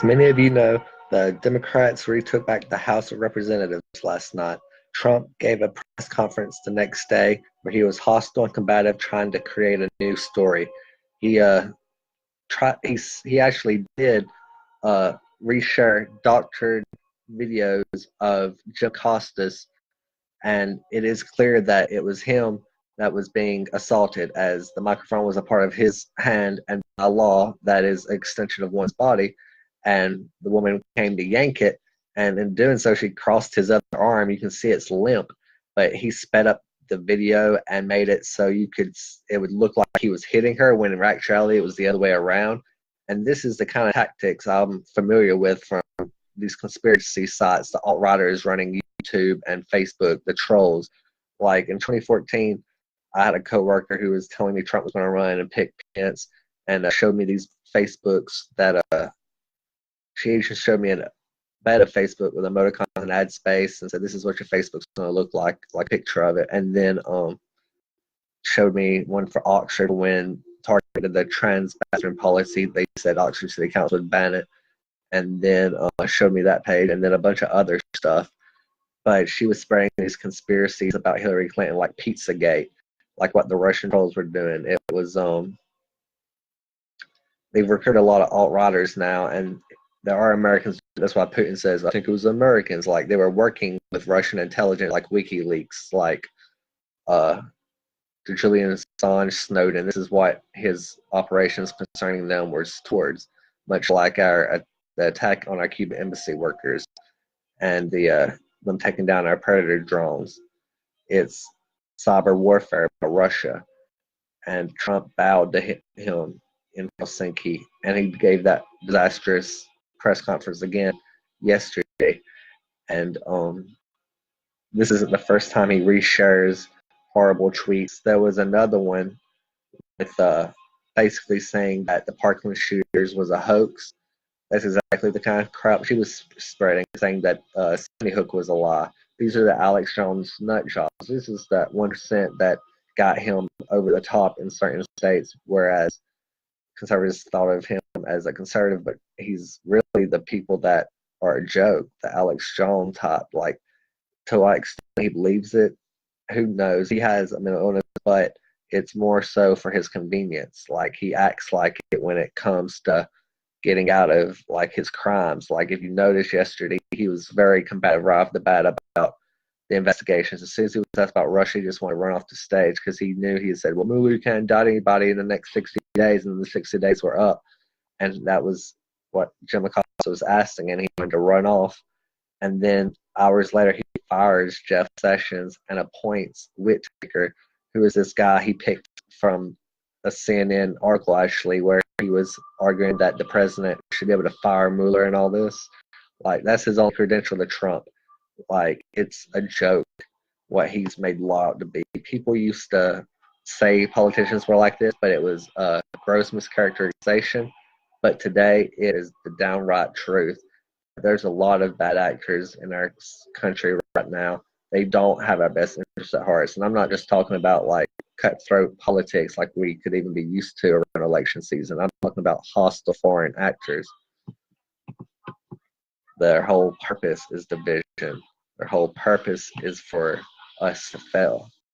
Many of you know, the Democrats retook back the House of Representatives last night. Trump gave a press conference the next day where he was hostile and combative, trying to create a new story. He he actually did reshare doctored videos of Jim Costas, and it is clear that it was him that was being assaulted, as the microphone was a part of his hand, and by law that is an extension of one's body. And the woman came to yank it, and in doing so she crossed his other arm. You can see it's limp, but he sped up the video and made it so it would look like he was hitting her, when in actuality it was the other way around. And this is the kind of tactics I'm familiar with from these conspiracy sites, the alt-righters running YouTube and Facebook, the trolls. Like in 2014, I had a coworker who was telling me Trump was going to run and pick Pence, and showed me these Facebooks that she just showed me a beta Facebook with emoticons and ad space, and said, "This is what your Facebook's going to look like a picture of it." And then showed me one for Oxford when targeted the trans bathroom policy. They said Oxford City Council would ban it, and then showed me that page, and then a bunch of other stuff. But she was spreading these conspiracies about Hillary Clinton, like Pizzagate, like what the Russian trolls were doing. It was they've recruited a lot of alt-righters now, and there are Americans. That's why Putin says, I think it was Americans. Like, they were working with Russian intelligence, like WikiLeaks, like to Julian Assange, Snowden. This is what his operations concerning them were towards, much like the attack on our Cuban embassy workers and them taking down our Predator drones. It's cyber warfare by Russia, and Trump bowed to him in Helsinki, and he gave that disastrous press conference again yesterday. And this isn't the first time he reshares horrible tweets. There was another one with basically saying that the Parkland shooters was a hoax. That's exactly the kind of crap she was spreading, saying that Sandy Hook was a lie. These are the Alex Jones nut jobs. This is that 1% that got him over the top in certain states, whereas conservatives thought of him as a conservative, but he's really the people that are a joke, the Alex Jones type. Like, to what extent he believes it, who knows? He has a mental illness, but it's more so for his convenience. Like, he acts like it when it comes to getting out of like his crimes. Like, if you noticed yesterday, he was very combative right off the bat about the investigations. As soon as he was asked about Russia, he just wanted to run off the stage, because he knew, he said, well, Mueller can't indict anybody in the next 60 days, and the 60 days were up. And that was what Jim Acosta was asking, and he wanted to run off. And then hours later, he fires Jeff Sessions and appoints Whitaker, who is this guy he picked from a CNN article, actually, where he was arguing that the president should be able to fire Mueller and all this. Like, that's his only credential to Trump. Like, it's a joke what he's made law out to be. People used to say politicians were like this, but it was a gross mischaracterization. But today, it is the downright truth. There's a lot of bad actors in our country right now. They don't have our best interests at heart. And I'm not just talking about like cutthroat politics like we could even be used to around election season. I'm talking about hostile foreign actors. Their whole purpose is division. Their whole purpose is for us to fail.